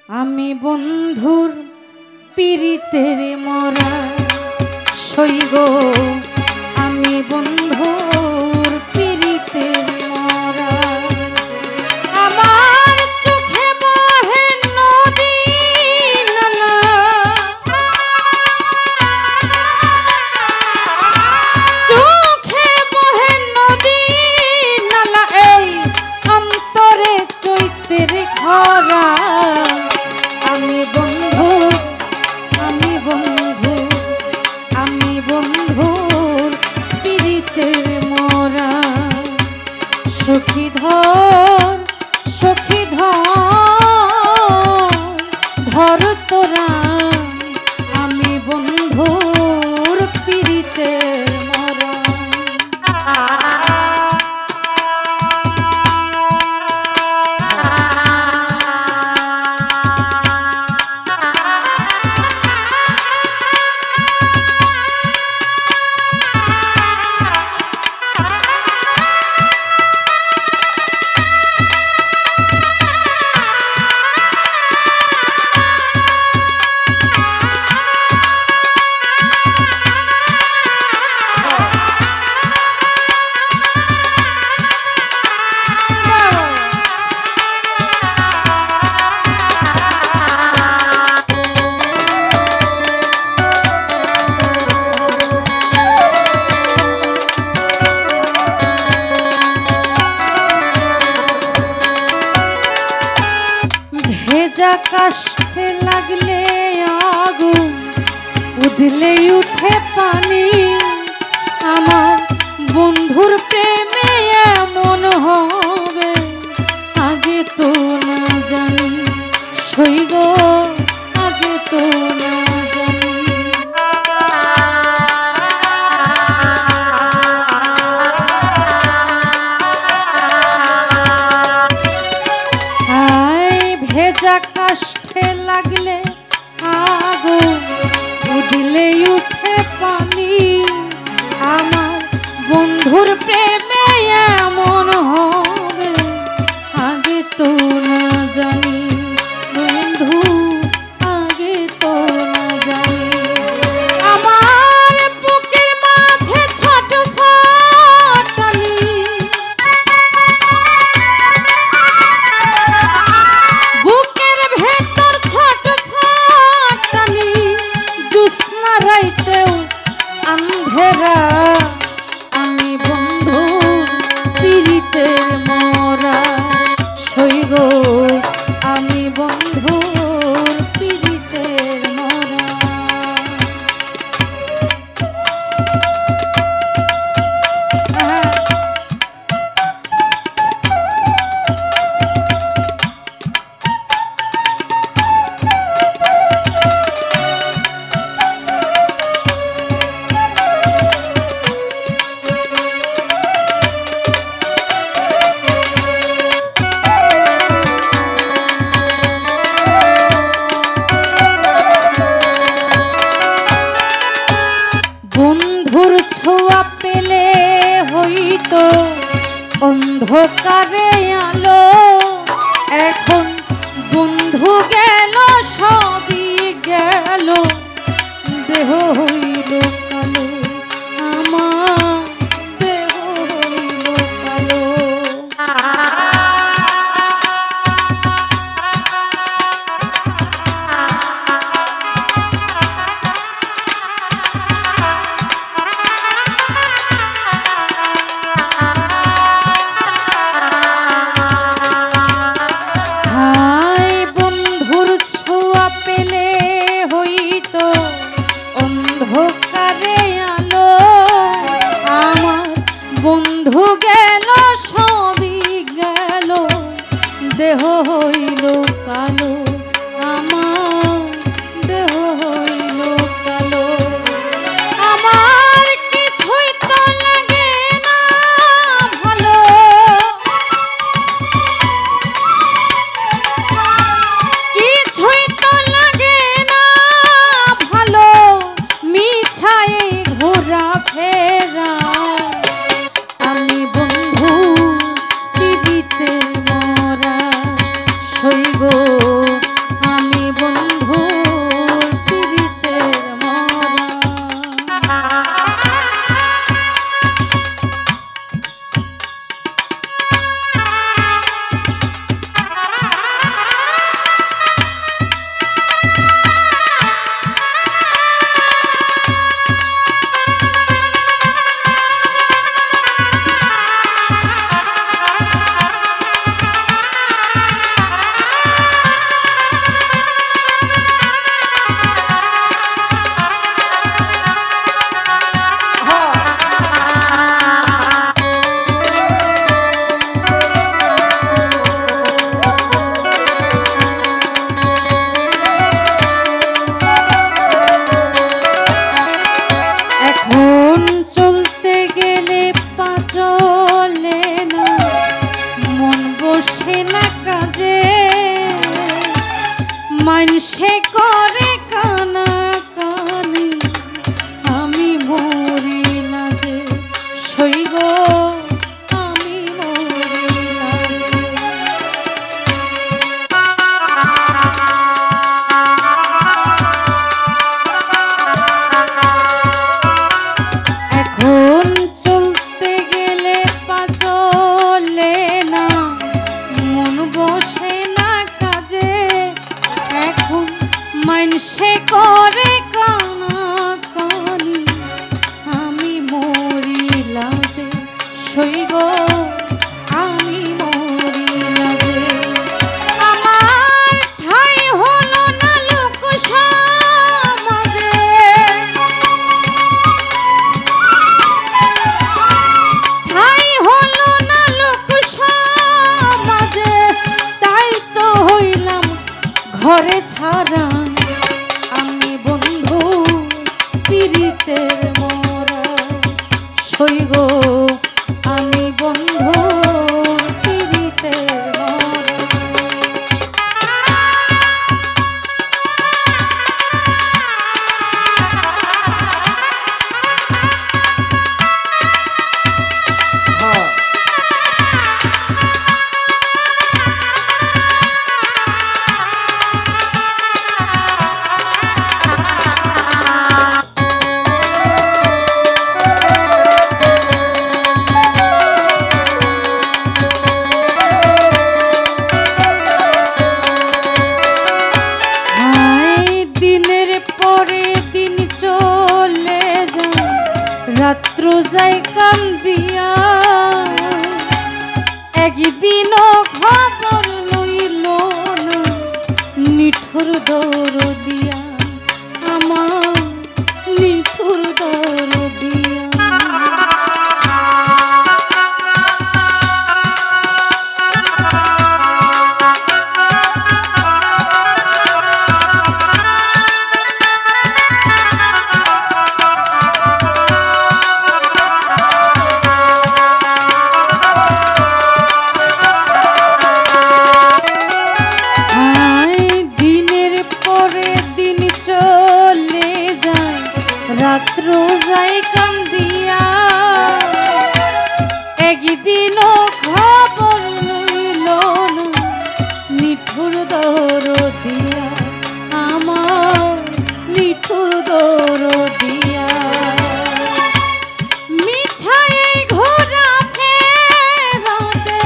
আমি বন্ধুর পীড়িতের মরা সইব, আমি বন্ধুর পীড়িতের মরা। আমার চোখে বহে নদী নালা, চোখে বহে নদী নালা, এই অন্তরে চৈতের খরা। আমি বন্ধু, আমি বন্ধু, আমি বন্ধুর পীড়িতের মরা। সখী ধর, সখী ধর, ধর তোরা, আমি বন্ধুর পীড়িতের মরা। ভেজা কাষ্টে লাগলে আগুন, উদলে উঠে পানি। আমার বন্ধুর প্রেমে এমন হবে আগে তো না জানি, সইগ আগে তো না জানি। ভেজা কাষ্টে লাগলে আগুন, উদলে উঠে পানি। আমার বন্ধুর প্রেমে এমন হবে আগে তো না জানি, বন্ধু আগে তো না জানি। আমার বুকের মাঝে ছটফটানি, বুকের ভেতর ছটফটানি, জ্যোৎস্না রাইতেও আন্ধেরা। আমি বন্ধু পীড়িতের মরা, সইগ আমি বন্ধুর পীড়িতের মরা। বন্ধুর ছোঁয়া পেলে হইতো অন্ধকারে আলো, এখন বন্ধু গেল সবই গেল, দেহ হইল কালো, আমার দেহ হইল কালো। অন্ধকারে আলো, আমার বন্ধু গেল সবই গেল, দেহ হইল কালো, আমার দেহ হইল কালো। আমার কিছুই তো লাগে না ভালো, কিছুই তো লাগে না ভালো, মিছায় ঘোরা ফেরা। আমি বন্ধু পীড়িতের মরা, সইগ কাজে মানুষে করে কানা কানি আমি মরি না যে সইগ আমি মরি না যে। এখন চলতে গেলে পা চলে না, মন বসে না কাজে, এখন মানুষে করে কানা কানি আমি মরি লাজে সইগ আমি মরি লাজে। আমার ঠাই হলো না লোক সমাজে, ঠাই হলো না লোক সমাজে, তাই তো হইলাম ঘরে ছাড়া আমি বন্ধু পীড়িতের মরা সইগ আমি বন্ধু পীড়িতের মরা। রাত্র যাই কান্দিয়া, একদিনও খবর লইল না নিঠুর দৌড় দিয়া আমার নিঠুর দৌড় দিয়া। রাত্র যাই কান্দিয়া, একদিনও খবর লইল না নিঠুর দৌড় দিয়া আমার নিঠুর দৌড় দিয়া। মিছাই ঘোরা ফেরাতে,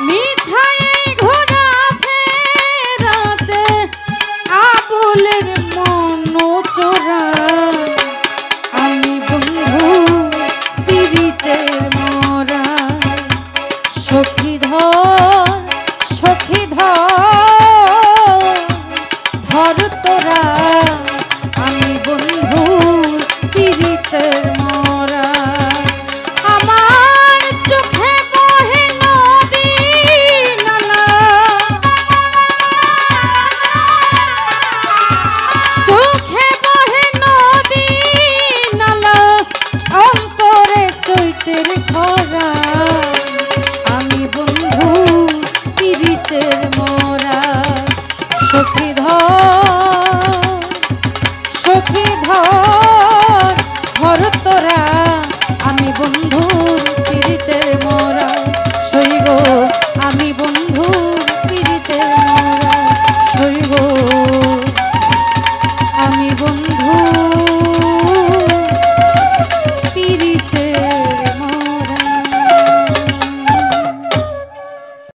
মিছাই ঘোরা ফেরাতে আবুলের মন চোরা আমি বন্ধু পীড়িতের মরা সখী ধর সখী ধর ধর তোরা আমি বন্ধু পীড়িতের মরা। আমার চোখে বহে নদী নালা, চোখে বহে নদী নালা, অন্তরে চৈতের খরা আমি বন্ধু পীড়িতের মরা সখী ধর সখী ধর ধর তোরা আমি বন্ধু পীড়িতের